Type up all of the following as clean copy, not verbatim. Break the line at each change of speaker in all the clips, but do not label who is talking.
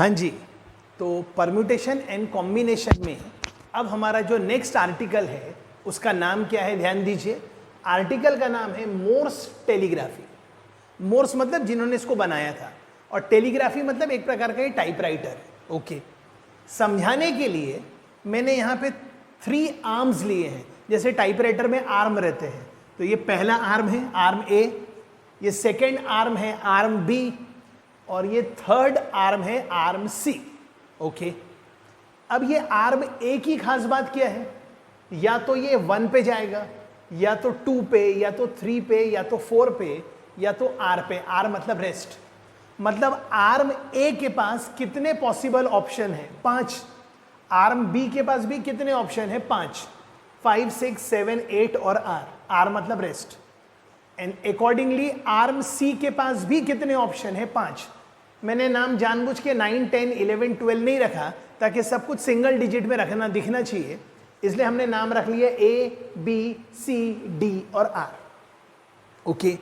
हाँ जी, तो permutation and combination में अब हमारा जो नेक्स्ट आर्टिकल है उसका नाम क्या है, ध्यान दीजिए। आर्टिकल का नाम है मोर्स टेलीग्राफी। मोर्स मतलब जिन्होंने इसको बनाया था, और टेलीग्राफी मतलब एक प्रकार का ये टाइपराइटर है। ओके, समझाने के लिए मैंने यहाँ पे 3 आर्म्स लिए हैं। जैसे टाइपराइटर में आर्म रहते हैं, तो ये पहला आर्म है आर्म ए, ये सेकेंड आर्म है आर्म बी, और ये थर्ड आर्म है आर्म सी। ओके, अब ये आर्म ए की खास बात क्या है, या तो ये 1 पे जाएगा, या तो 2 पे, या तो 3 पे, या तो 4 पे, या तो आर पे। आर मतलब रेस्ट। मतलब आर्म ए के पास कितने पॉसिबल ऑप्शन है, 5। आर्म बी के पास भी कितने ऑप्शन है, 5, 5, 6, 7, 8 और आर। आर मतलब rest. And accordingly arm C के पास भी कितने ऑप्शन है, 5। मैंने नाम जानबूझ के 9, 10, 11, 12 नहीं रखा ताकि सब कुछ सिंगल डिजिट में रखना दिखना चाहिए, इसलिए हमने नाम रख लिया ए, बी, सी, डी और आर। ओके,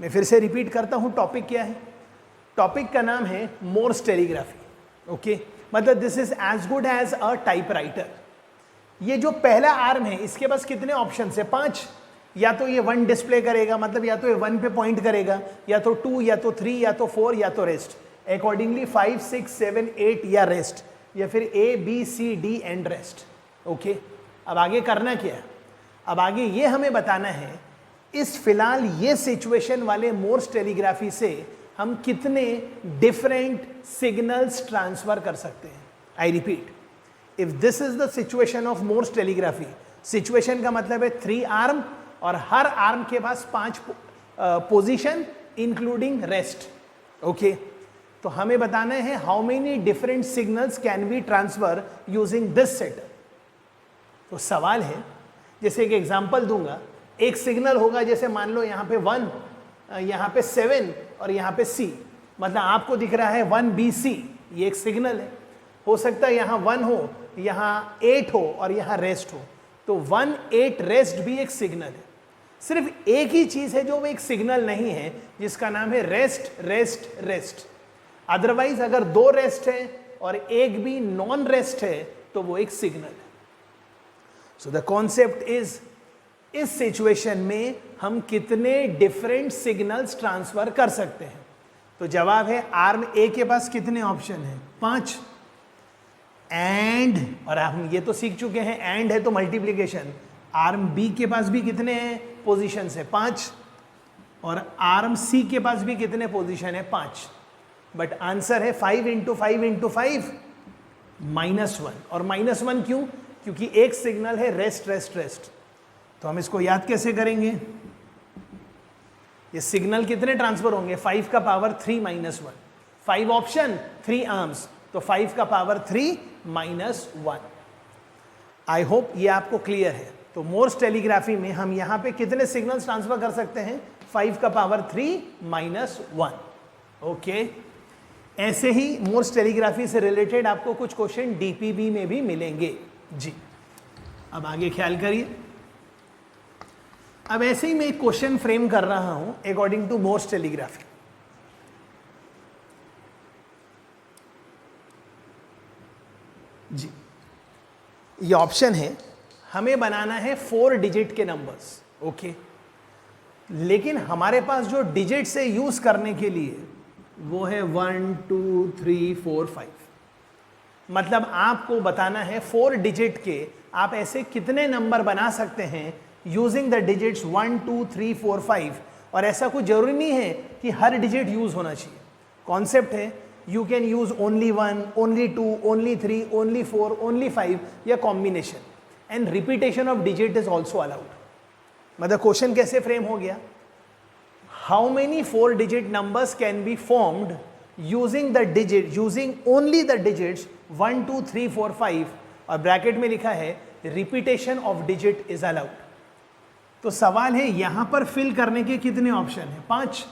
मैं फिर से रिपीट करता हूं टॉपिक क्या है। टॉपिक का नाम है मोर्स टेलीग्राफी। ओके, मतलब this is as good as a typewriter. ये जो पहला आर्म है इसके पास कितने ऑप्शन है, 5। या तो ये 1 डिस्प्ले करेगा, मतलब या तो ये 1 पे पॉइंट करेगा, या तो 2, या तो 3, या तो 4, या तो रेस्ट। अकॉर्डिंगली 5, 6, 7, 8 या रेस्ट, या फिर A, B, C, D and rest. Okay, अब आगे करना क्या है, अब आगे ये हमें बताना है इस फिलहाल ये सिचुएशन वाले मोर्स टेलीग्राफी से हम कितने डिफरेंट सिग्नल्स ट्रांसफर कर सकते हैं। I repeat, if this is the situation of Morse telegraphy, situation का मतलब है 3 आर्म और हर आर्म के पास 5 पोजीशन इंक्लूडिंग रेस्ट। ओके, तो हमें बताना है how many different signals can be transfer using this setup. तो सवाल है, जैसे एक एग्जांपल दूंगा, एक सिग्नल होगा, जैसे मान लो यहाँ पे 1, यहाँ पे 7 और यहाँ पे C, मतलब आपको दिख रहा है 1BC, ये एक सिग्नल है। हो सकता है यहाँ 1 हो, यहाँ 8 हो और यहाँ रेस्ट हो, तो 1, 8 रेस्ट भी एक सिग्नल है। सिर्फ एक ही चीज है जो वो एक सिग्नल नहीं है, जिसका नाम है रेस्ट, रेस्ट, रेस्ट। अदरवाइज अगर 2 रेस्ट है और एक भी नॉन रेस्ट है तो वो एक सिग्नल है। सो द कॉन्सेप्ट इज, इस सिचुएशन में हम कितने डिफरेंट सिग्नल्स ट्रांसफर कर सकते हैं। तो जवाब है आर्म ए के पास कितने ऑप्शन है, 5। एंड, और हम ये तो सीख चुके हैं, एंड है तो मल्टीप्लीकेशन। आर्म बी के पास भी कितने हैं पोजीशन है, 5। और आर्म सी के पास भी कितने पोजीशन है, 5। बट आंसर है 5 इंटू 5 इंटू 5 -1। और -1 क्यों, क्योंकि एक सिग्नल है रेस्ट, रेस्ट, रेस्ट। तो हम इसको याद कैसे करेंगे, ये सिग्नल कितने ट्रांसफर होंगे, 5 का पावर 3 -1। 5 ऑप्शन, 3 आर्म्स, तो 5 का पावर 3 -1। आई होप ये आपको क्लियर है। तो मोर्स टेलीग्राफी में हम यहां पे कितने सिग्नल्स ट्रांसफर कर सकते हैं, 5 का पावर 3 -1। ओके, ऐसे ही मोर्स टेलीग्राफी से रिलेटेड आपको कुछ क्वेश्चन डीपीबी में भी मिलेंगे जी। अब आगे ख्याल करिए। अब ऐसे ही मैं एक क्वेश्चन फ्रेम कर रहा हूं अकॉर्डिंग टू मोर्स टेलीग्राफी। जी, ये ऑप्शन है, हमें बनाना है 4 डिजिट के नंबर्स। ओके, लेकिन हमारे पास जो डिजिट से यूज करने के लिए वो है 1, 2, 3, 4, 5। मतलब आपको बताना है 4 डिजिट के आप ऐसे कितने नंबर बना सकते हैं यूजिंग द डिजिट्स 1, 2, 3, 4, 5। और ऐसा कुछ जरूरी नहीं है कि हर डिजिट यूज होना चाहिए। कॉन्सेप्ट है you can use only 1, only 2, only 3, only 4, only 5 या combination. And repetition of digit is also allowed. मतलब क्वेश्चन कैसे फ्रेम हो गया, how many 4 digit numbers can be formed using the digit, using only the digits 1, 2, 3, 4, 5, और bracket में लिखा है repetition of digit is allowed. तो सवाल है यहां पर फिल करने के कितने ऑप्शन है, 5।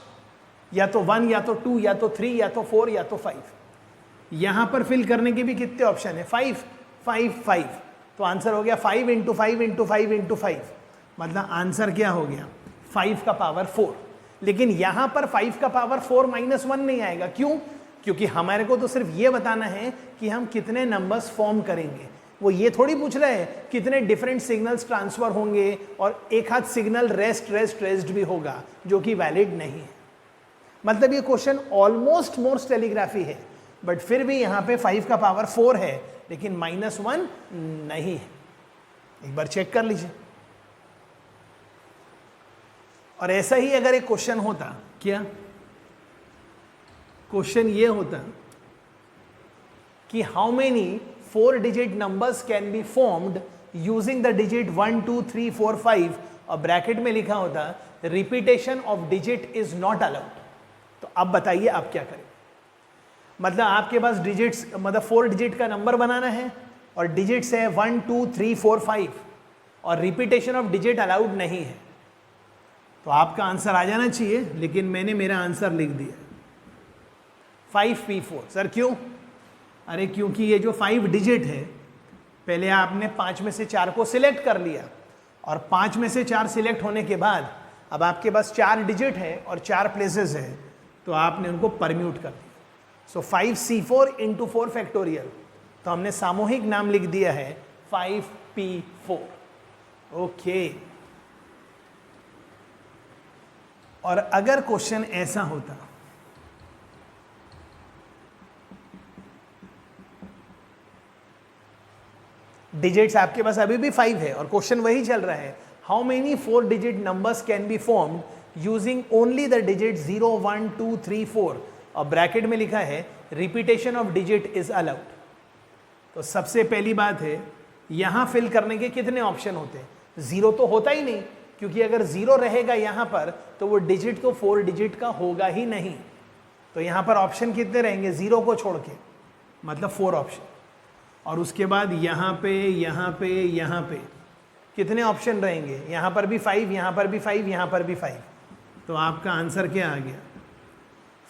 या तो 1, या तो 2, या तो 3, या तो 4, या तो 5। यहां पर फिल करने के भी कितने ऑप्शन है, 5, 5, 5। तो आंसर हो गया 5 इंटू 5 इंटू 5 इंटू 5। मतलब आंसर क्या हो गया, 5 का पावर 4। लेकिन यहां पर 5 का पावर 4 -1 नहीं आएगा, क्यों, क्योंकि हमारे को तो सिर्फ ये बताना है कि हम कितने नंबर्स फॉर्म करेंगे। वो ये थोड़ी पूछ रहे हैं कितने डिफरेंट सिग्नल्स ट्रांसफर होंगे और एक हाथ सिग्नल रेस्ट भी होगा, जो कि वैलिड नहीं है। मतलब ये क्वेश्चन ऑलमोस्ट मोर्स टेलीग्राफी है, बट फिर भी यहां पे 5 का पावर 4 है, लेकिन -1 नहीं है। एक बार चेक कर लीजिए। और ऐसा ही अगर एक क्वेश्चन होता, क्या क्वेश्चन ये होता कि how many 4 digit numbers can be formed using the digit 1 2 3 4 5 और ब्रैकेट में लिखा होता repetition of digit is not allowed. तो अब बताइए आप क्या करें। मतलब आपके पास डिजिट्स, मतलब 4 डिजिट का नंबर बनाना है और डिजिट्स है 1 2 3 4 5 और रिपीटेशन ऑफ डिजिट अलाउड नहीं है, तो आपका आंसर आ जाना चाहिए, लेकिन मैंने मेरा आंसर लिख दिया 5P4। सर क्यों? अरे क्योंकि ये जो 5 डिजिट है, पहले आपने 5 में से 4 को सिलेक्ट कर लिया और 5 में से 4 सिलेक्ट होने के बाद अब आपके पास 4 डिजिट है और 4 प्लेसेस है, तो आपने उनको परम्यूट कर दिया। सो 5C4 इंटू 4 फैक्टोरियल, तो हमने सामूहिक नाम लिख दिया है 5P4। ओके। और अगर क्वेश्चन ऐसा होता डिजिट्स आपके पास अभी भी 5 है और क्वेश्चन वही चल रहा है, how many 4 digit numbers can be formed using only the digit 0 1 2 3 4 और ब्रैकेट में लिखा है repetition of digit is allowed. तो सबसे पहली बात है, यहां फिल करने के कितने ऑप्शन होते हैं? 0 तो होता ही नहीं, क्योंकि अगर 0 रहेगा यहां पर तो वो डिजिट तो 4 डिजिट का होगा ही नहीं। तो यहां पर ऑप्शन कितने रहेंगे 0 को छोड़ के, मतलब 4 ऑप्शन। और उसके बाद यहाँ पे यहाँ पे यहाँ पे कितने ऑप्शन रहेंगे? यहाँ पर भी 5, यहाँ पर भी 5, यहाँ पर भी 5। तो आपका आंसर क्या आ गया?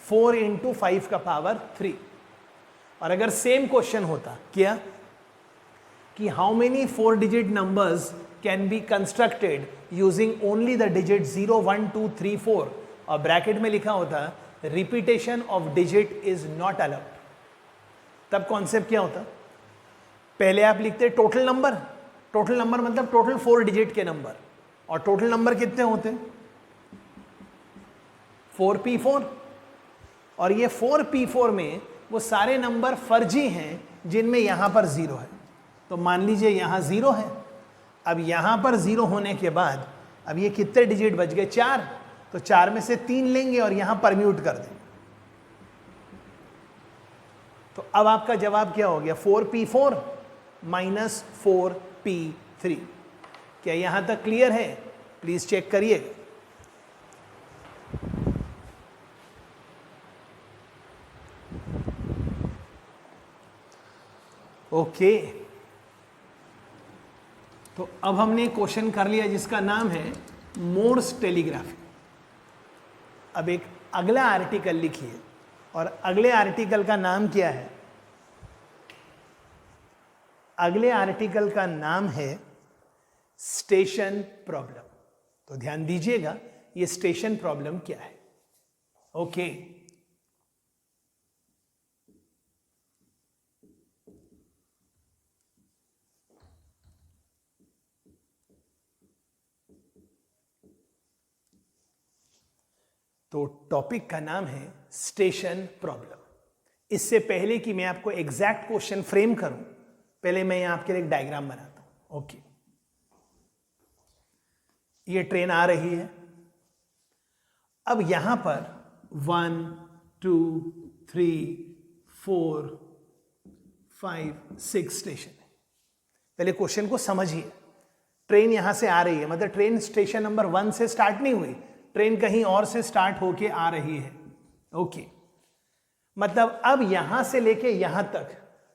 4 इंटू 5 का पावर 3। और अगर सेम क्वेश्चन होता क्या कि how many 4 digit numbers can be constructed using only the digit 0 1 2 3 4 और ब्रैकेट में लिखा होता repetition of digit is not allowed, तब कॉन्सेप्ट क्या होता? पहले आप लिखते टोटल नंबर। टोटल नंबर मतलब टोटल 4 डिजिट के नंबर, और टोटल नंबर कितने होते हैं? 4P4। और ये 4P4 में वो सारे नंबर फर्जी हैं जिनमें यहां पर 0 है। तो मान लीजिए यहां 0 है। अब यहां पर 0 होने के बाद अब ये कितने डिजिट बच गए? 4। तो 4 में से 3 लेंगे और यहां परम्यूट कर देंगे। तो अब आपका जवाब क्या हो गया? 4P4 minus 4P3। क्या यहां तक क्लियर है? प्लीज चेक करिए। ओके। तो अब हमने क्वेश्चन कर लिया जिसका नाम है मोर्स टेलीग्राफी। अब एक अगला आर्टिकल लिखिए, और अगले आर्टिकल का नाम क्या है? अगले आर्टिकल का नाम है स्टेशन प्रॉब्लम। तो ध्यान दीजिएगा ये स्टेशन प्रॉब्लम क्या है। ओके। तो टॉपिक का नाम है स्टेशन प्रॉब्लम। इससे पहले कि मैं आपको एग्जैक्ट क्वेश्चन फ्रेम करूं, पहले मैं यहां आपके लिए एक डायग्राम बनाता हूं। ओके। ये ट्रेन आ रही है। अब यहां पर 1 2 3 4 5 6 स्टेशन है। पहले क्वेश्चन को समझिए। ट्रेन यहां से आ रही है, मतलब ट्रेन स्टेशन नंबर 1 से स्टार्ट नहीं हुई, ट्रेन कहीं और से स्टार्ट होके आ रही है। ओके। मतलब अब यहां से लेके यहां तक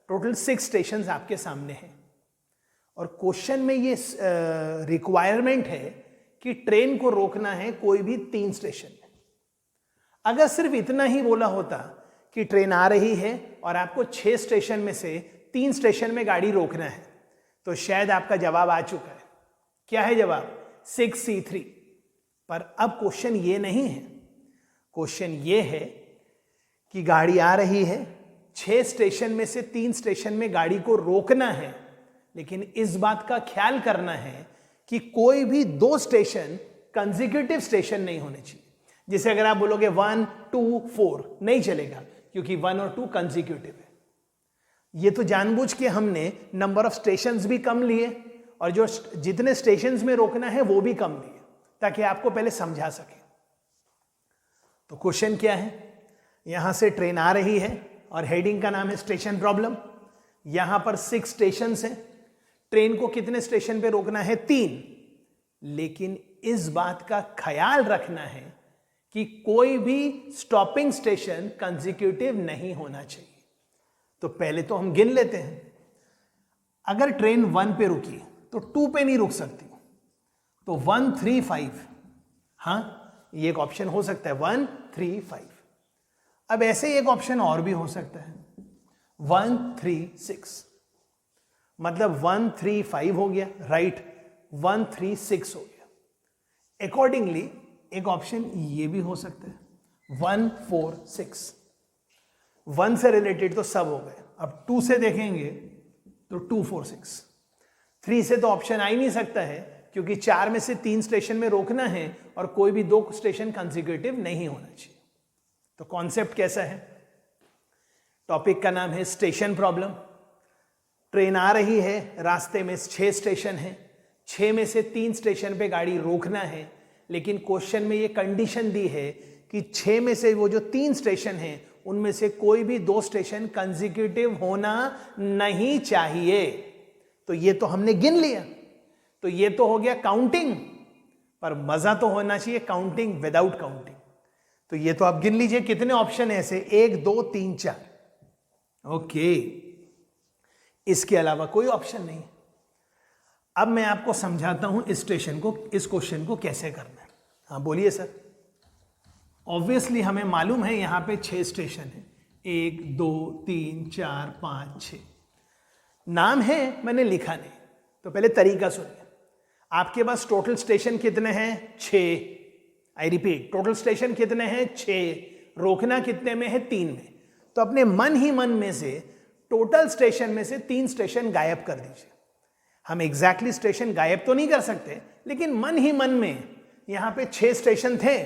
टोटल 6 स्टेशंस आपके सामने हैं, और क्वेश्चन में ये रिक्वायरमेंट है कि ट्रेन को रोकना है कोई भी 3 स्टेशन में। अगर सिर्फ इतना ही बोला होता कि ट्रेन आ रही है और आपको 6 स्टेशन में से 3 स्टेशन में गाड़ी रोकना है, तो शायद आपका जवाब आ चुका है। क्या है जवाब? 6C3। पर अब क्वेश्चन ये नहीं है। क्वेश्चन ये है कि गाड़ी आ रही है, 6 स्टेशन में से 3 स्टेशन में गाड़ी को रोकना है, लेकिन इस बात का ख्याल करना है कि कोई भी 2 स्टेशन कंसेक्यूटिव स्टेशन नहीं होने चाहिए। जैसे अगर आप बोलोगे 1, 2, 4 नहीं चलेगा, क्योंकि 1 और 2 कंसेक्यूटिव है। ये तो जानबूझ के हमने नंबर ऑफ स्टेशंस भी कम लिए और जो जितने स्टेशंस में रोकना है वो भी कम लिए, ताकि आपको पहले समझा सके। तो क्वेश्चन क्या है, यहां से ट्रेन आ रही है और हेडिंग का नाम है स्टेशन प्रॉब्लम। यहां पर 6 स्टेशन हैं, ट्रेन को कितने स्टेशन पे रोकना है? 3। लेकिन इस बात का ख्याल रखना है कि कोई भी स्टॉपिंग स्टेशन कंसेक्यूटिव नहीं होना चाहिए। तो पहले तो हम गिन लेते हैं। अगर ट्रेन 1 पे रुकी तो 2 पे नहीं रुक सकती, तो 1, 3, 5, हाँ ये एक ऑप्शन हो सकता है, 1, 3, 5। अब ऐसे ही एक ऑप्शन और भी हो सकता है, 1, 3, 6, मतलब 1, 3, 5 हो गया, राइट, 1, 3, 6 हो गया। अकॉर्डिंगली एक ऑप्शन ये भी हो सकता है, 1, 4, 6। 1 से रिलेटेड तो सब हो गए, अब 2 से देखेंगे तो 2, 4, 6। 3 से तो ऑप्शन आ ही नहीं सकता है, क्योंकि 4 में से 3 स्टेशन में रोकना है और कोई भी 2 स्टेशन कंसेक्यूटिव नहीं होना चाहिए। तो कॉन्सेप्ट कैसा है? टॉपिक का नाम है स्टेशन प्रॉब्लम। ट्रेन आ रही है, रास्ते में 6 स्टेशन हैं, 6 में से 3 स्टेशन पे गाड़ी रोकना है, लेकिन क्वेश्चन में ये कंडीशन दी है कि 6 में से वो जो 3 स्टेशन हैं उनमें से कोई भी 2 स्टेशन कंसेक्यूटिव होना नहीं चाहिए। तो ये तो हमने गिन लिया, तो ये तो हो गया काउंटिंग, पर मजा तो होना चाहिए काउंटिंग विदाउट काउंटिंग। तो ये तो आप गिन लीजिए कितने ऑप्शन है ऐसे, 1, 2, 3, 4। ओके, इसके अलावा कोई ऑप्शन नहीं। अब मैं आपको समझाता हूं इस स्टेशन को, इस क्वेश्चन को कैसे करना है। हाँ बोलिए सर। ऑब्वियसली हमें मालूम है यहां पे 6 स्टेशन है, 1, 2, 3, 4, 5, 6 नाम है, मैंने लिखा नहीं। तो पहले तरीका सुनिए। आपके पास टोटल स्टेशन कितने हैं? 6। आई रिपीट, टोटल स्टेशन कितने हैं? 6। रोकना कितने में है? 3 में। तो अपने मन ही मन में से टोटल स्टेशन में से 3 स्टेशन गायब कर दीजिए। हम एग्जैक्टली स्टेशन गायब तो नहीं कर सकते, लेकिन मन ही मन में, यहां पे 6 स्टेशन थे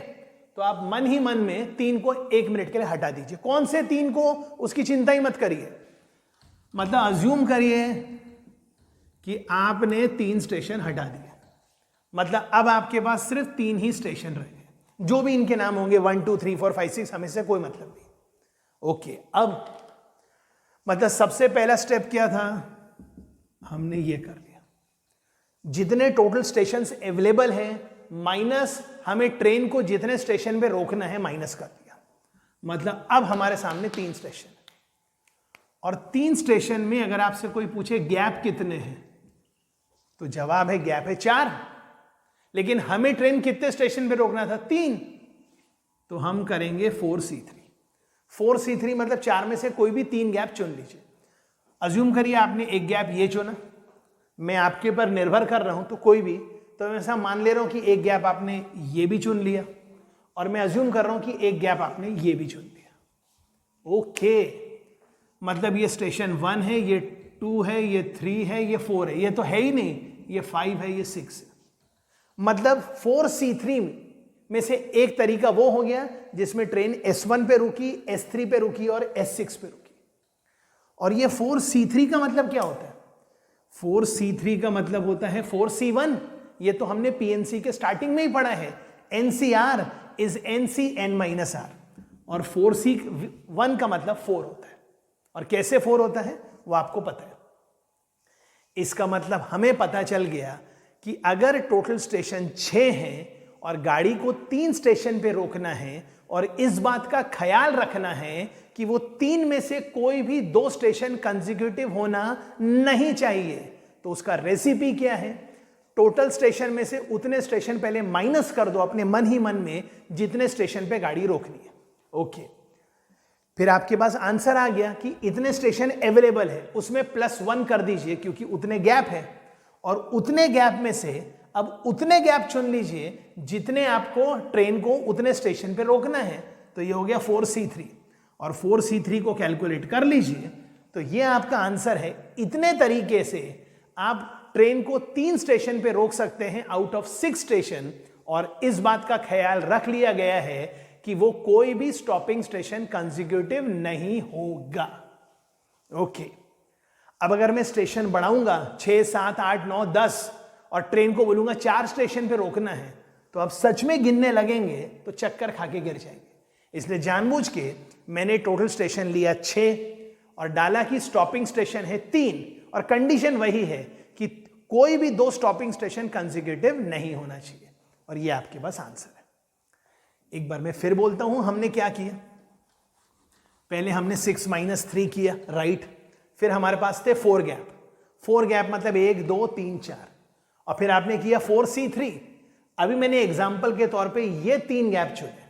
तो आप मन ही मन में 3 को 1 मिनट के लिए हटा दीजिए। कौन से 3 को, उसकी चिंता ही मत करिए। मतलब अज्यूम करिए कि आपने 3 स्टेशन हटा दिए, मतलब अब आपके पास सिर्फ 3 ही स्टेशन रहे, जो भी इनके नाम होंगे 1, 2, 3, 4, 5, 6, हमें से कोई मतलब नहीं। ओके, अब मतलब सबसे पहला स्टेप क्या था? हमने ये कर लिया, जितने टोटल स्टेशंस अवेलेबल हैं माइनस हमें ट्रेन को जितने स्टेशन पे रोकना है माइनस कर दिया। मतलब अब हमारे सामने 3 स्टेशन, और 3 स्टेशन में अगर आपसे कोई पूछे गैप कितने हैं, तो जवाब है गैप है 4। लेकिन हमें ट्रेन कितने स्टेशन पे रोकना था? 3। तो हम करेंगे 4C3। 4C3 मतलब 4 में से कोई भी 3 गैप चुन लीजिए। अज्यूम करिए आपने एक गैप ये चुना, मैं आपके पर निर्भर कर रहा हूं, तो कोई भी, तो मैं ऐसा मान ले रहा हूं कि एक गैप आपने ये भी चुन लिया, और मैं अज्यूम कर रहा हूं कि एक गैप आपने ये भी चुन लिया। ओके, मतलब ये स्टेशन 1 है, ये 2 है, ये 3 है, ये 4 है, ये तो है ही नहीं, ये 5 है, ये 6 है। मतलब 4C3 में से एक तरीका वो हो गया जिसमें ट्रेन S1 पे रुकी, S3 पे रुकी और S6 पे रुकी। और ये 4C3 का मतलब क्या होता है? 4C3 का मतलब होता है 4C1। ये तो हमने PNC के स्टार्टिंग में ही पढ़ा है, NCR इज NCN-R, और 4C1 का मतलब 4 होता है। और कैसे 4 होता है वो आपको पता है। इसका मतलब हमें पता चल गया कि अगर टोटल स्टेशन 6 हैं और गाड़ी को 3 स्टेशन पे रोकना है और इस बात का ख्याल रखना है कि वो 3 में से कोई भी 2 स्टेशन कंसेक्यूटिव होना नहीं चाहिए, तो उसका रेसिपी क्या है? टोटल स्टेशन में से उतने स्टेशन पहले माइनस कर दो अपने मन ही मन में जितने स्टेशन पे गाड़ी रोकनी है। ओके, फिर आपके पास आंसर आ गया कि इतने स्टेशन अवेलेबल है, उसमें +1 कर दीजिए क्योंकि उतने गैप है, और उतने गैप में से अब उतने गैप चुन लीजिए जितने आपको ट्रेन को उतने स्टेशन पे रोकना है। तो ये हो गया 4C3। और 4C3 को कैलकुलेट कर लीजिए, तो ये आपका आंसर है। इतने तरीके से आप ट्रेन को 3 स्टेशन पे रोक सकते हैं आउट ऑफ 6 स्टेशन, और इस बात का ख्याल रख लिया गया है कि वो कोई भी स्टॉपिंग स्टेशन कंसेक्यूटिव नहीं होगा। ओके, अब अगर मैं स्टेशन बढ़ाऊंगा 6, 7, 8, 9, 10 और ट्रेन को बोलूंगा 4 स्टेशन पे रोकना है, तो आप सच में गिनने लगेंगे तो चक्कर खा के गिर जाएंगे। इसलिए जानबूझ के मैंने टोटल स्टेशन लिया 6 और डाला कि स्टॉपिंग स्टेशन है 3, और कंडीशन वही है कि कोई भी 2 स्टॉपिंग स्टेशन कंसेक्यूटिव नहीं होना चाहिए, और ये आपके पास आंसर है। एक बार मैं फिर बोलता हूं, हमने क्या किया? पहले हमने 6 - 3 किया, राइट। फिर हमारे पास थे 4 गैप। 4 गैप मतलब 1, 2, 3, 4, और फिर आपने किया 4C3। अभी मैंने एग्जाम्पल के तौर पे ये 3 गैप चुने।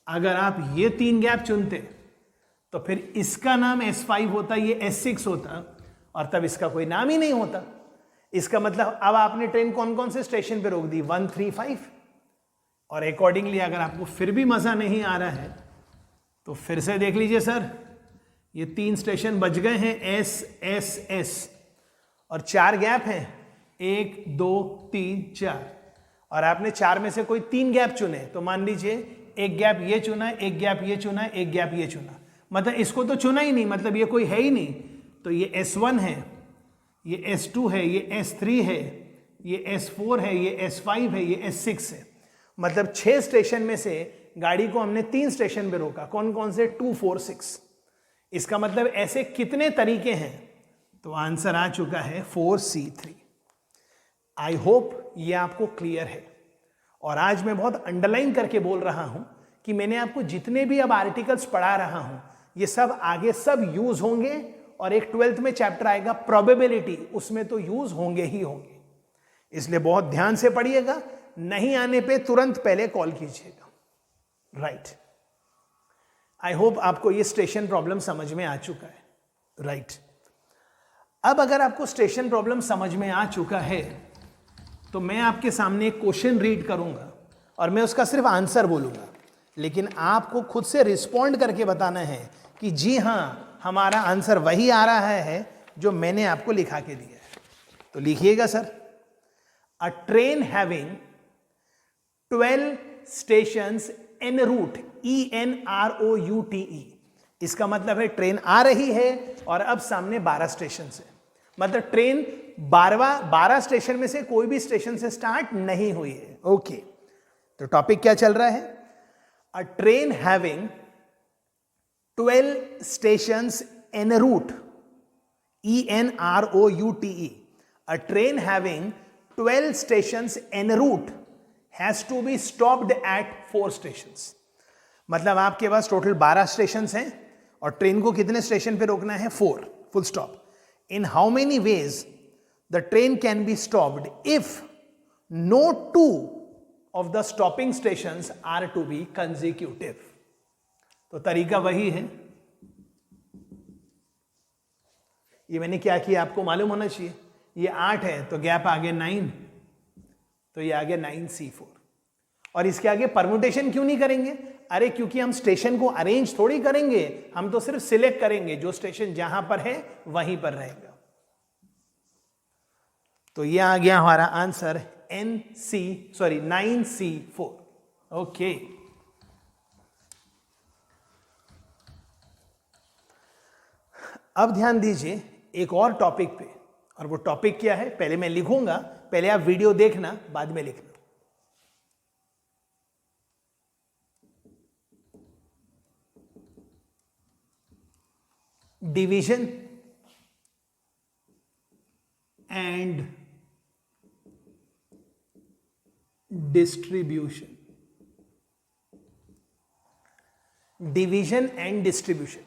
अगर आप ये 3 गैप चुनते तो फिर इसका नाम S5 होता, ये S6 होता, और तब इसका कोई नाम ही नहीं होता। इसका मतलब अब आपने ट्रेन कौन कौन से स्टेशन पे रोक दी? 1, 3, 5। और अकॉर्डिंगली अगर आपको फिर भी मजा नहीं आ रहा है तो फिर से देख लीजिए सर, ये 3 स्टेशन बच गए हैं, S, S, S, और 4 गैप हैं, 1, 2, 3, 4, और आपने 4 में से कोई 3 गैप चुने, तो मान लीजिए एक गैप ये चुना, एक गैप ये चुना, एक गैप ये चुना, मतलब इसको तो चुना ही नहीं, मतलब ये कोई है ही नहीं। तो ये S1 है, ये S2 है, ये S3 है, ये S4 है, ये S5 है, ये S6 है। मतलब 6 स्टेशन में से गाड़ी को हमने 3 स्टेशन पे रोका। कौन कौन से? 2, 4, 6। इसका मतलब ऐसे कितने तरीके हैं? तो आंसर आ चुका है 4C3। आई होप ये आपको क्लियर है। और आज मैं बहुत अंडरलाइन करके बोल रहा हूं कि मैंने आपको जितने भी अब आर्टिकल्स पढ़ा रहा हूं, ये सब आगे सब यूज होंगे, और एक 12th में चैप्टर आएगा प्रोबेबिलिटी, उसमें तो यूज होंगे ही होंगे। इसलिए बहुत ध्यान से पढ़िएगा, नहीं आने पे तुरंत पहले कॉल कीजिएगा, राइट। आई होप आपको ये स्टेशन प्रॉब्लम समझ में आ चुका है, राइट। अब अगर आपको स्टेशन प्रॉब्लम समझ में आ चुका है तो मैं आपके सामने एक क्वेश्चन रीड करूंगा और मैं उसका सिर्फ आंसर बोलूंगा, लेकिन आपको खुद से रिस्पॉन्ड करके बताना है कि जी हां, हमारा आंसर वही आ रहा है जो मैंने आपको लिखा के दिया है। तो लिखिएगा सर, अ train having 12 stations en route, ENROUTE, इसका मतलब है ट्रेन आ रही है और अब सामने 12 स्टेशन है, मतलब ट्रेन 12 स्टेशन में से कोई भी स्टेशन से स्टार्ट नहीं हुई है। ओके, तो टॉपिक क्या चल रहा है? अ train having 12 stations en route, ENROUTE, a train having 12 stations en route has to be stopped at 4 stations। मतलब आपके पास टोटल 12 स्टेशन हैं और ट्रेन को कितने स्टेशन पे रोकना है? 4, full stop. In how many ways the train can be stopped if no 2 of the stopping stations are to be consecutive। तो तरीका वही है। ये मैंने क्या किया आपको मालूम होना चाहिए। ये 8 है तो गैप आगे 9, तो ये आगे 9C4। और इसके आगे परम्यूटेशन क्यों नहीं करेंगे? अरे क्योंकि हम स्टेशन को अरेंज थोड़ी करेंगे, हम तो सिर्फ सिलेक्ट करेंगे, जो स्टेशन जहां पर है वहीं पर रहेगा। तो ये आ गया हमारा आंसर 9C4। ओके, अब ध्यान दीजिए एक और टॉपिक पे, और वो टॉपिक क्या है पहले मैं लिखूंगा, पहले आप वीडियो देखना, बाद में लिखना। Division and distribution. Division and distribution,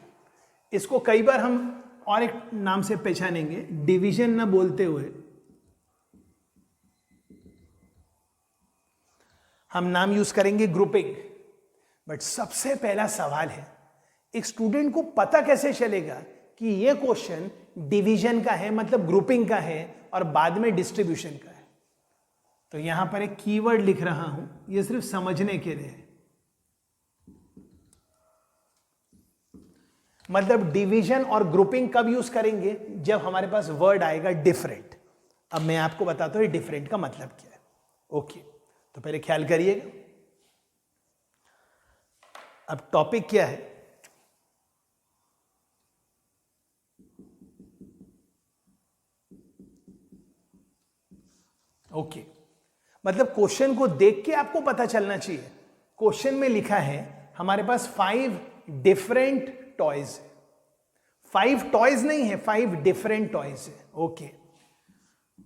इसको कई बार हम और एक नाम से पहचानेंगे, डिवीजन ना बोलते हुए हम नाम यूज करेंगे ग्रुपिंग। बट सबसे पहला सवाल है, एक स्टूडेंट को पता कैसे चलेगा कि ये क्वेश्चन डिवीजन का है, मतलब ग्रुपिंग का है, और बाद में डिस्ट्रीब्यूशन का है? तो यहां पर एक कीवर्ड लिख रहा हूं, ये सिर्फ समझने के लिए है। मतलब डिवीजन और ग्रुपिंग कब यूज करेंगे? जब हमारे पास वर्ड आएगा डिफरेंट। अब मैं आपको बताता हूं डिफरेंट का मतलब क्या है। ओके, तो पहले ख्याल करिएगा। अब टॉपिक क्या है? ओके, मतलब क्वेश्चन को देख के आपको पता चलना चाहिए। क्वेश्चन में लिखा है हमारे पास 5 डिफरेंट टॉयज है। 5 टॉयज नहीं है, 5 डिफरेंट टॉयज है। ओके,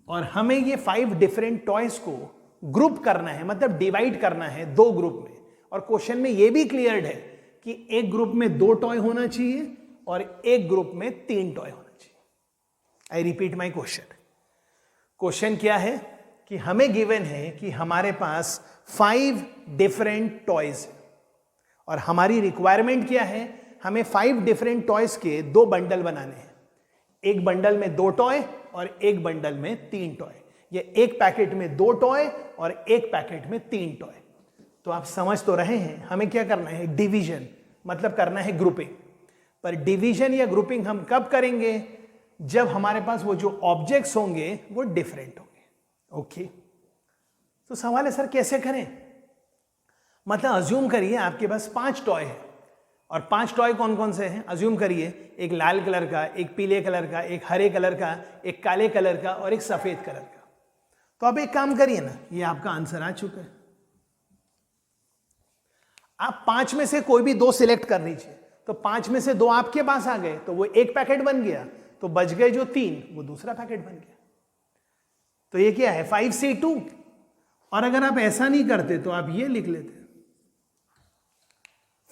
और हमें ये 5 डिफरेंट टॉयज को ग्रुप करना है, मतलब डिवाइड करना है 2 ग्रुप में। और क्वेश्चन में ये भी क्लियर्ड है कि एक ग्रुप में 2 टॉय होना चाहिए और एक ग्रुप में 3 टॉय होना चाहिए। I repeat my question. Question क्या है कि हमें गिवन है कि हमारे पास 5 डिफरेंट टॉयज है और हमारी रिक्वायरमेंट क्या है? हमें 5 डिफरेंट टॉयज के 2 बंडल बनाने हैं। एक बंडल में 2 टॉय और एक बंडल में 3 टॉय, या एक पैकेट में 2 टॉय और एक पैकेट में 3 टॉय। तो आप समझ तो रहे हैं हमें क्या करना है? डिवीजन, मतलब करना है ग्रुपिंग। पर डिवीजन या ग्रुपिंग हम कब करेंगे? जब हमारे पास वो जो ऑब्जेक्ट्स होंगे वो डिफरेंट होंगे। ओके, तो सवाल है सर कैसे करें? मतलब अज्यूम करिए आपके पास 5 टॉय है और 5 टॉय कौन कौन से हैं? अज्यूम करिए एक लाल कलर का, एक पीले कलर का, एक हरे कलर का, एक काले कलर का और एक सफेद कलर का। तो आप एक काम करिए ना, ये आपका आंसर आ चुका है। आप 5 में से कोई भी 2 सिलेक्ट कर लीजिए। तो 5 में से 2 आपके पास आ गए तो वो एक पैकेट बन गया, तो बच गए जो 3, वो दूसरा पैकेट बन गया। तो ये क्या है? 5C2। और अगर आप ऐसा नहीं करते तो आप ये लिख लेते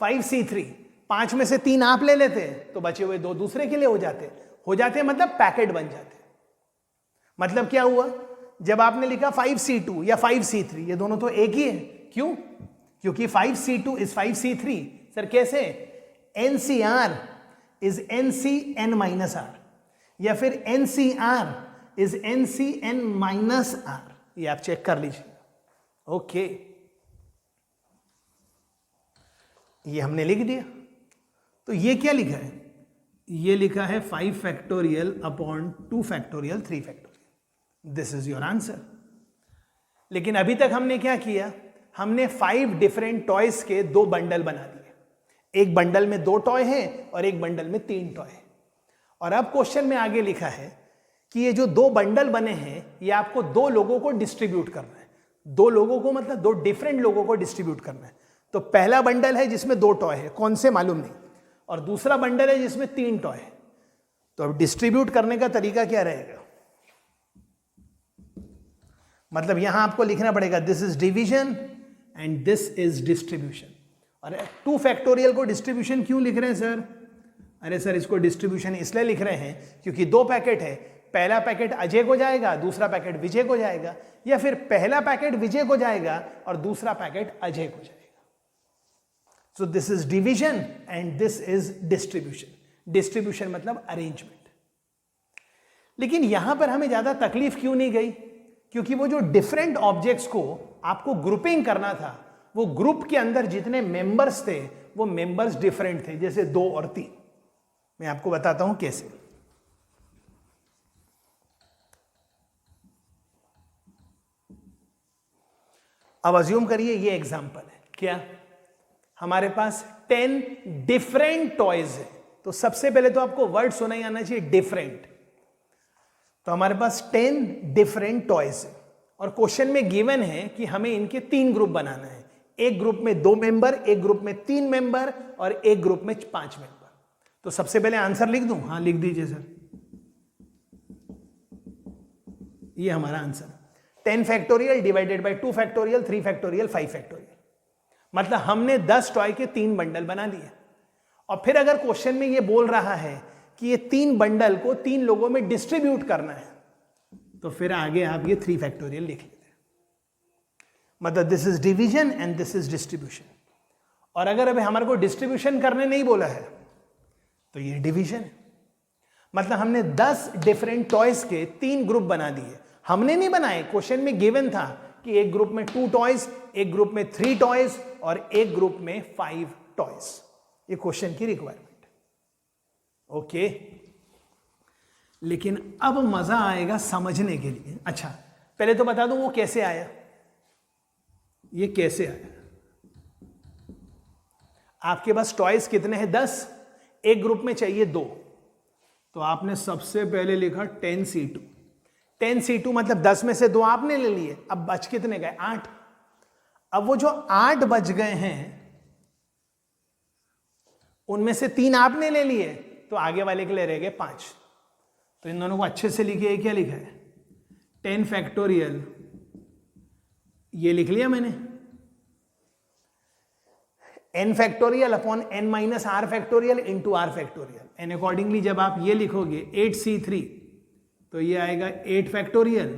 5C3। 5 में से 3 आप ले लेते तो बचे हुए 2 दूसरे के लिए हो जाते मतलब पैकेट बन जाते। मतलब क्या हुआ? जब आपने लिखा 5C2 या 5C3, ये दोनों तो एक ही है। क्यों? क्योंकि 5C2 इज 5C3। सर कैसे? NCR इज NCN-R, या फिर NCR इज NCN-R। ये आप चेक कर लीजिए। ओके, ये हमने लिख दिया। तो ये क्या लिखा है? ये लिखा है 5 factorial upon 2 factorial 3 factorial. This is your answer. लेकिन अभी तक हमने क्या किया? हमने 5 डिफरेंट टॉयज के 2 बंडल बना दिए। एक बंडल में 2 टॉय है और एक बंडल में 3 टॉय है। और अब क्वेश्चन में आगे लिखा है कि ये जो 2 बंडल बने हैं ये आपको 2 लोगों को डिस्ट्रीब्यूट करना है। 2 लोगों को मतलब 2 डिफरेंट लोगों को डिस्ट्रीब्यूट करना है। तो पहला बंडल है जिसमें 2 टॉय है, कौन से मालूम नहीं, और दूसरा बंडल है जिसमें 3 टॉय है। तो अब डिस्ट्रीब्यूट करने का तरीका क्या रहेगा? मतलब यहां आपको लिखना पड़ेगा this is division and this is distribution. और 2 फैक्टोरियल को डिस्ट्रीब्यूशन क्यों लिख रहे हैं सर? अरे सर इसको डिस्ट्रीब्यूशन इसलिए लिख रहे हैं क्योंकि 2 पैकेट है, पहला पैकेट अजय को जाएगा, दूसरा पैकेट विजय को जाएगा, या फिर पहला पैकेट विजय को जाएगा और दूसरा पैकेट अजय को जाएगा। So this is division and this is distribution. Distribution मतलब अरेंजमेंट। लेकिन यहां पर हमें ज्यादा तकलीफ क्यों नहीं गई? क्योंकि वो जो डिफरेंट ऑब्जेक्ट्स को आपको ग्रुपिंग करना था, वो ग्रुप के अंदर जितने मेंबर्स थे वो मेंबर्स डिफरेंट थे, जैसे 2 और 3। मैं आपको बताता हूं कैसे। अब अज्यूम करिए ये एग्जांपल है। क्या? हमारे पास 10 डिफरेंट टॉयज है। तो सबसे पहले तो आपको वर्ड सुना ही आना चाहिए डिफरेंट। तो हमारे पास 10 डिफरेंट टॉयज है और क्वेश्चन में गिवन है कि हमें इनके 3 ग्रुप बनाना है। एक ग्रुप में 2 मेंबर, एक ग्रुप में 3 मेंबर और एक ग्रुप में 5 मेंबर। तो सबसे पहले आंसर लिख दूं? हाँ लिख दीजिए सर। ये हमारा answer 10 factorial divided by 2 factorial 3 factorial 5 factorial. मतलब हमने 10 टॉय के 3 बंडल बना दिए। और फिर अगर क्वेश्चन में ये बोल रहा है कि ये 3 बंडल को 3 लोगों में डिस्ट्रीब्यूट करना है, तो फिर आगे आप ये 3 फैक्टोरियल लिख लेते हैं। मतलब this is division and this is distribution. और अगर अभी हमारे को डिस्ट्रीब्यूशन करने नहीं बोला है तो ये डिवीजन है। मतलब हमने 10 डिफरेंट टॉयज के 3 ग्रुप बना दिए। हमने नहीं बनाए, क्वेश्चन में गिवन था कि एक ग्रुप में 2 टॉयज, एक ग्रुप में 3 टॉयज और एक ग्रुप में 5 टॉयज। ये क्वेश्चन की रिक्वायरमेंट। ओके, लेकिन अब मजा आएगा समझने के लिए। अच्छा, पहले तो बता दूं वो कैसे आया, ये कैसे आया। आपके पास टॉयज कितने हैं? 10, एक ग्रुप में चाहिए 2, तो आपने सबसे पहले लिखा 10C2। 10C2 मतलब 10 में से 2 आपने ले लिए, अब बच कितने गए? 8। अब वो जो 8 बच गए हैं उनमें से 3 आपने ले लिए, तो आगे वाले के लिए रह गए 5। तो इन दोनों को अच्छे से लिखिए। क्या लिखा है? 10 फैक्टोरियल, ये लिख लिया मैंने, n factorial upon n minus R factorial into R factorial. And accordingly जब आप ये लिखोगे 8C3, तो ये आएगा 8 फैक्टोरियल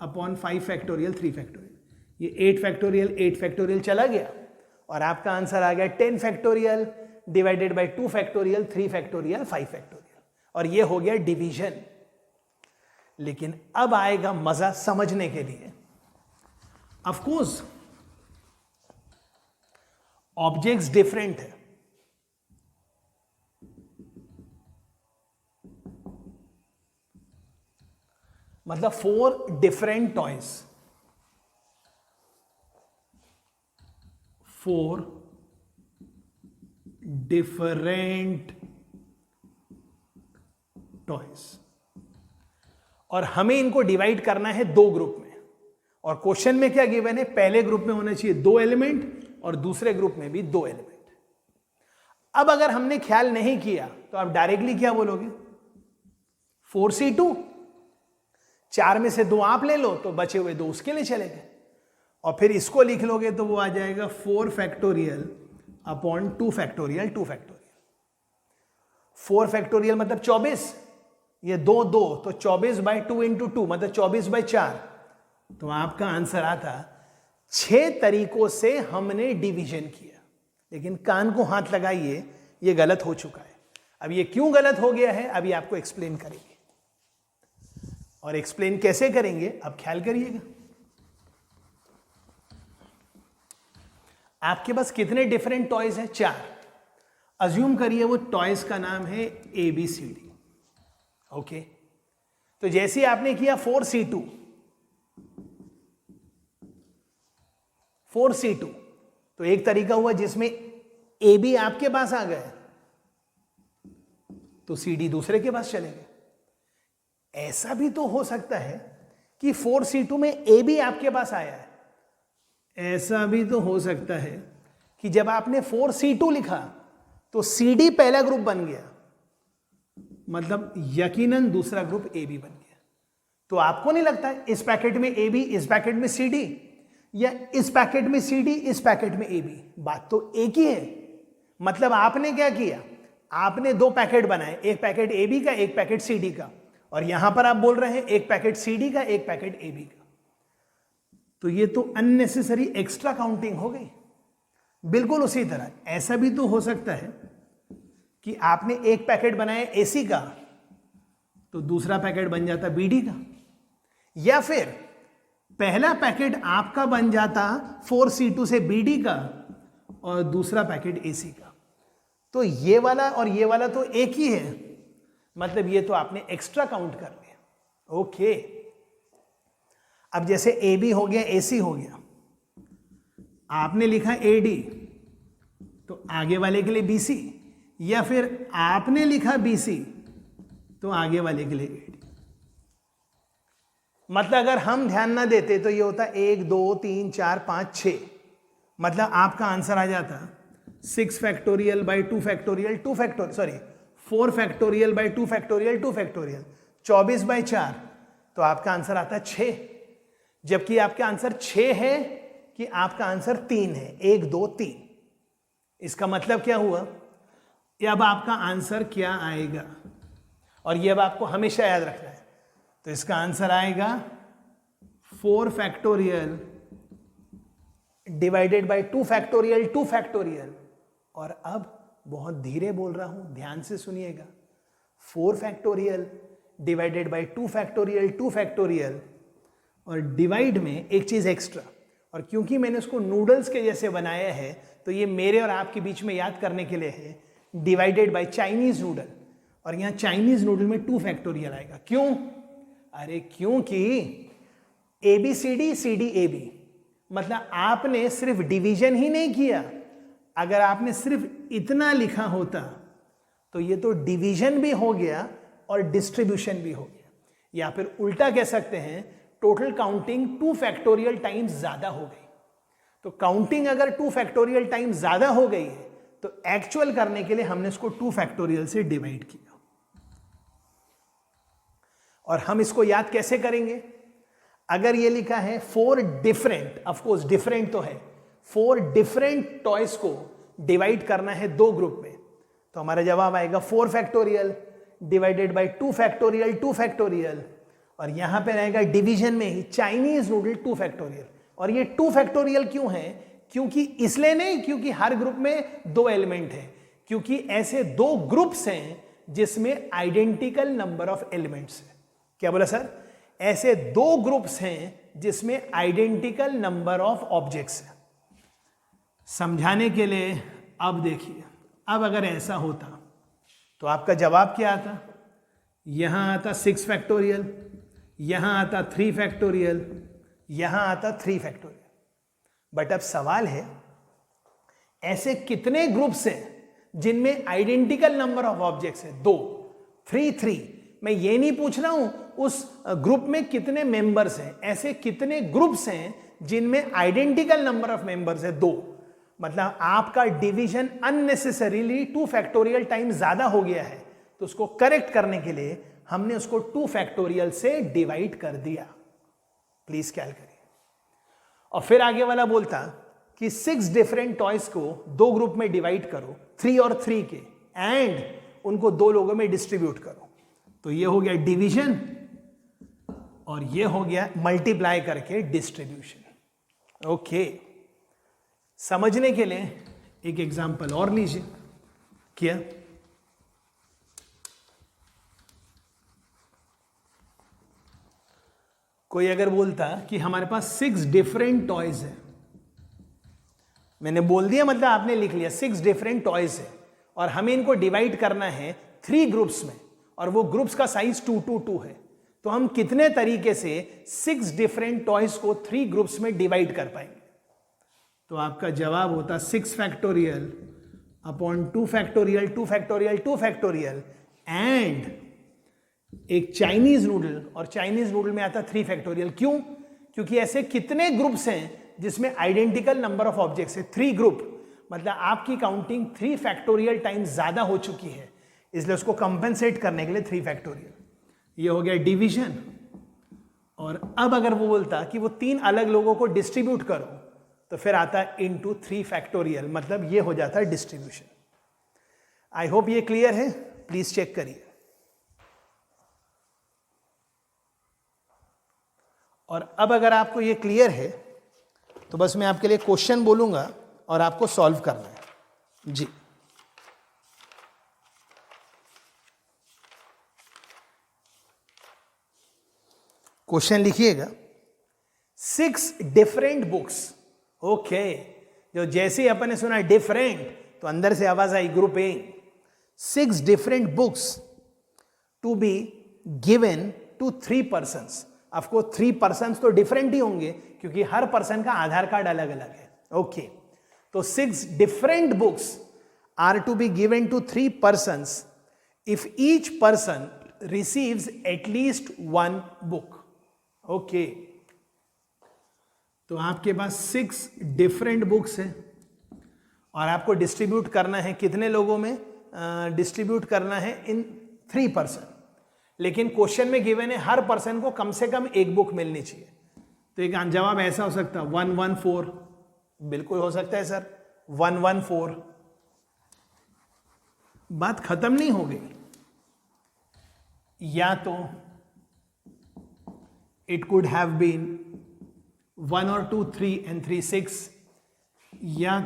अपॉन 5 फैक्टोरियल 3 फैक्टोरियल। ये 8 फैक्टोरियल चला गया और आपका आंसर आ गया 10 factorial divided by 2 factorial 3 factorial 5 factorial, और ये हो गया डिवीजन। लेकिन अब आएगा मजा समझने के लिए। ऑफ कोर्स ऑब्जेक्ट्स डिफरेंट है, मतलब 4 डिफरेंट टॉयज, 4 डिफरेंट टॉयज, और हमें इनको डिवाइड करना है 2 ग्रुप में। और क्वेश्चन में क्या गिवन है? पहले ग्रुप में होना चाहिए 2 एलिमेंट और दूसरे ग्रुप में भी 2 एलिमेंट। अब अगर हमने ख्याल नहीं किया तो आप डायरेक्टली क्या बोलोगे? 4C2, 4 में से 2 आप ले लो तो बचे हुए 2 उसके लिए चले गए, और फिर इसको लिख लोगे तो वो आ जाएगा 4 factorial upon 2 factorial 2 factorial. 4 factorial मतलब 24, ये 2 2 तो 24 बाई 2 इंटू 2 मतलब 24 बाई 4। तो आपका आंसर आता 6 तरीकों से हमने डिवीजन किया। लेकिन कान को हाथ लगाइए, ये गलत हो चुका है। अब ये क्यों गलत हो गया है अभी आपको एक्सप्लेन करेंगे, और एक्सप्लेन कैसे करेंगे अब ख्याल करिएगा। आपके पास कितने डिफरेंट टॉयज हैं? 4। अज्यूम करिए वो टॉयज का नाम है ABCD। ओके, तो जैसे ही आपने किया 4C2, 4C2, तो एक तरीका हुआ जिसमें AB आपके पास आ गए तो CD दूसरे के पास चले गए। ऐसा भी तो हो सकता है कि 4C2 में AB आपके पास आया है। ऐसा भी तो हो सकता है कि जब आपने 4C2 लिखा तो CD पहला ग्रुप बन गया, मतलब यकीनन दूसरा ग्रुप AB बन गया। तो आपको नहीं लगता है इस पैकेट में AB, इस पैकेट में CD, या इस पैकेट में CD, इस पैकेट में AB? बात तो एक ही है। मतलब आपने क्या किया? आपने 2 पैकेट बनाए, एक पैकेट AB का, एक पैकेट CD का, और यहां पर आप बोल रहे हैं एक पैकेट CD का, एक पैकेट AB का। तो ये तो अननेसेसरी एक्स्ट्रा काउंटिंग हो गई। बिल्कुल उसी तरह ऐसा भी तो हो सकता है कि आपने एक पैकेट बनाया AC का तो दूसरा पैकेट बन जाता BD का, या फिर पहला पैकेट आपका बन जाता 4C2 से BD का और दूसरा पैकेट AC का। तो ये वाला और ये वाला तो एक ही है, मतलब ये तो आपने एक्स्ट्रा काउंट कर लिया। ओके, अब जैसे AB हो गया, AC हो गया, आपने लिखा AD तो आगे वाले के लिए BC, या फिर आपने लिखा BC तो आगे वाले के लिए AD। मतलब अगर हम ध्यान ना देते तो ये होता 1 2 3 4 5 6, मतलब आपका आंसर आ जाता 6 factorial by 2 factorial 2 factorial, sorry 4 factorial by 2 factorial 2 factorial, 24 by 4, तो आपका आंसर आता 6। जबकि आपका आंसर 6 है कि आपका आंसर 3 है, 1 2 3। इसका मतलब क्या हुआ? ये अब आपका आंसर क्या आएगा, और ये अब आपको हमेशा याद रखना है। तो इसका आंसर आएगा 4 factorial divided by 2 factorial 2 factorial, और अब बहुत धीरे बोल रहा हूं, ध्यान से सुनिएगा। 4 factorial divided by 2 factorial 2 factorial, और डिवाइड में एक चीज एक्स्ट्रा, और क्योंकि मैंने उसको नूडल्स के जैसे बनाया है तो ये मेरे और आपके बीच में याद करने के लिए है, डिवाइडेड बाय चाइनीज नूडल। और यहां चाइनीज नूडल में 2 फैक्टोरियल आएगा। क्यों? अरे क्योंकि ABCD CDAB, मतलब आपने सिर्फ डिवीजन ही नहीं किया। अगर आपने सिर्फ इतना लिखा होता तो ये तो डिवीजन भी हो गया और डिस्ट्रीब्यूशन भी हो गया, या फिर उल्टा कह सकते हैं टोटल काउंटिंग 2 फैक्टोरियल टाइम्स ज्यादा हो गई। तो काउंटिंग अगर 2 फैक्टोरियल टाइम्स ज्यादा हो गई है तो एक्चुअल करने के लिए हमने इसको 2 फैक्टोरियल से डिवाइड किया। और हम इसको याद कैसे करेंगे? अगर ये लिखा है 4 डिफरेंट, ऑफ कोर्स डिफरेंट तो है, 4 डिफरेंट टॉयज को डिवाइड करना है 2 ग्रुप में, तो हमारा जवाब आएगा 4 factorial divided by 2 factorial 2 factorial, और यहां पे रहेगा डिवीजन में ही चाइनीज नूडल 2 फैक्टोरियल। और ये 2 फैक्टोरियल क्यों है? क्योंकि इसलिए नहीं क्योंकि हर ग्रुप में 2 एलिमेंट है, क्योंकि ऐसे 2 ग्रुप्स हैं जिसमें आइडेंटिकल नंबर ऑफ एलिमेंट्स है। क्या बोला सर? ऐसे 2 ग्रुप्स हैं जिसमें आइडेंटिकल नंबर ऑफ ऑब्जेक्ट्स है। समझाने के लिए अब देखिए, अब अगर ऐसा होता तो आपका जवाब क्या आता? यहां आता 6 फैक्टोरियल, यहां आता 3 फैक्टोरियल, यहां आता 3 फैक्टोरियल। बट अब सवाल है ऐसे कितने ग्रुप्स हैं जिनमें आइडेंटिकल नंबर ऑफ ऑब्जेक्ट्स है? 2, 3, 3। मैं ये नहीं पूछ रहा हूं उस ग्रुप में कितने मेंबर्स हैं, ऐसे कितने ग्रुप्स हैं जिनमें आइडेंटिकल नंबर ऑफ मेंबर्स है? 2। मतलब आपका डिवीजन अननेसेसरीली 2 फैक्टोरियल टाइम ज्यादा हो गया है, तो उसको करेक्ट करने के लिए हमने उसको 2 फैक्टोरियल से डिवाइड कर दिया। प्लीज ख्याल करिए। और फिर आगे वाला बोलता कि 6 डिफरेंट टॉयज को 2 ग्रुप में डिवाइड करो, 3 और 3 के, एंड उनको 2 लोगों में डिस्ट्रीब्यूट करो। तो ये हो गया डिवीजन और ये हो गया मल्टीप्लाई करके डिस्ट्रीब्यूशन। ओके, समझने के लिए एक एग्जांपल और लीजिए। क्या? कोई अगर बोलता कि हमारे पास 6 डिफरेंट टॉयज है, मैंने बोल दिया मतलब आपने लिख लिया 6 डिफरेंट टॉयज है, और हमें इनको डिवाइड करना है 3 ग्रुप्स में, और वो ग्रुप्स का साइज 2, 2, 2 है। तो हम कितने तरीके से 6 डिफरेंट टॉयज को 3 ग्रुप्स में डिवाइड कर पाएंगे? तो आपका जवाब होता 6 factorial upon 2 factorial 2 factorial 2 factorial and एक चाइनीज नूडल, और चाइनीज नूडल में आता 3 फैक्टोरियल। क्यों? क्योंकि ऐसे कितने ग्रुप्स हैं जिसमें आइडेंटिकल नंबर ऑफ ऑब्जेक्ट्स है? 3 ग्रुप, मतलब आपकी काउंटिंग 3 फैक्टोरियल टाइम्स ज्यादा हो चुकी है, इसलिए उसको कंपेंसेट करने के लिए 3 फैक्टोरियल। ये हो गया डिवीजन। और अब अगर वो बोलता कि वो 3 अलग लोगों को डिस्ट्रीब्यूट करो, तो फिर आता है इनटू 3 फैक्टोरियल, मतलब ये हो जाता है डिस्ट्रीब्यूशन। आई होप ये क्लियर है, प्लीज चेक करिए। और अब अगर आपको ये क्लियर है तो बस मैं आपके लिए क्वेश्चन बोलूंगा और आपको सॉल्व करना है। जी, क्वेश्चन लिखिएगा। 6 डिफरेंट बुक्स। ओके, जो जैसे ही अपन ने सुना डिफरेंट तो अंदर से आवाज आई grouping. 6 different books to be given to 3 persons. आपको 3 पर्सन्स तो डिफरेंट ही होंगे क्योंकि हर पर्सन का आधार कार्ड अलग अलग है। ओके, तो 6 different books are to be given to 3 persons if each person receives at least 1 book. Okay, तो आपके पास 6 डिफरेंट बुक्स हैं और आपको डिस्ट्रीब्यूट करना है कितने लोगों में? डिस्ट्रीब्यूट करना है इन 3 पर्सन। लेकिन क्वेश्चन में गिवन है हर पर्सन को कम से कम 1 बुक मिलनी चाहिए। तो एक जवाब ऐसा हो सकता है 114, बिल्कुल हो सकता है सर 114। बात खत्म नहीं हो गई। या तो इट कुड हैव बीन 1 और 2 3 and 3 6, या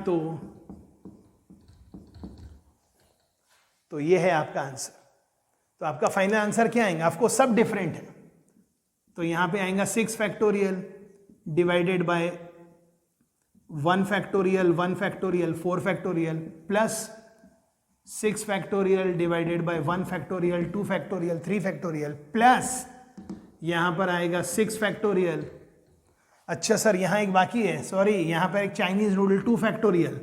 तो ये है आपका आंसर। तो आपका फाइनल आंसर क्या आएगा? आपको सब डिफरेंट है, तो यहां पे आएगा 6 factorial divided by 1 factorial 1 factorial 4 factorial plus 6 factorial divided by 1 factorial, 2 factorial, 3 factorial plus यहां पर आएगा 6 फैक्टोरियल। अच्छा सर यहां एक बाकी है, सॉरी यहां पर एक चाइनीज नूडल 2 फैक्टोरियल,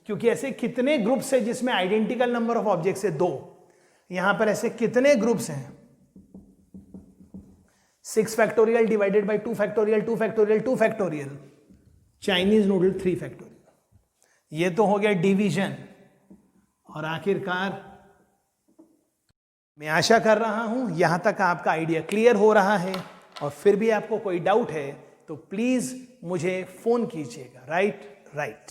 क्योंकि ऐसे कितने ग्रुप्स है जिसमें आइडेंटिकल नंबर ऑफ ऑब्जेक्ट्स है 2। यहां पर ऐसे कितने ग्रुप्स हैं? 6 factorial divided by 2 factorial, 2 factorial, 2 factorial, Chinese noodle 3 factorial. ये तो हो गया डिवीजन। और आखिरकार मैं आशा कर रहा हूं यहां तक आपका आइडिया क्लियर हो रहा है, और फिर भी आपको कोई डाउट है तो प्लीज मुझे फोन कीजिएगा। राइट।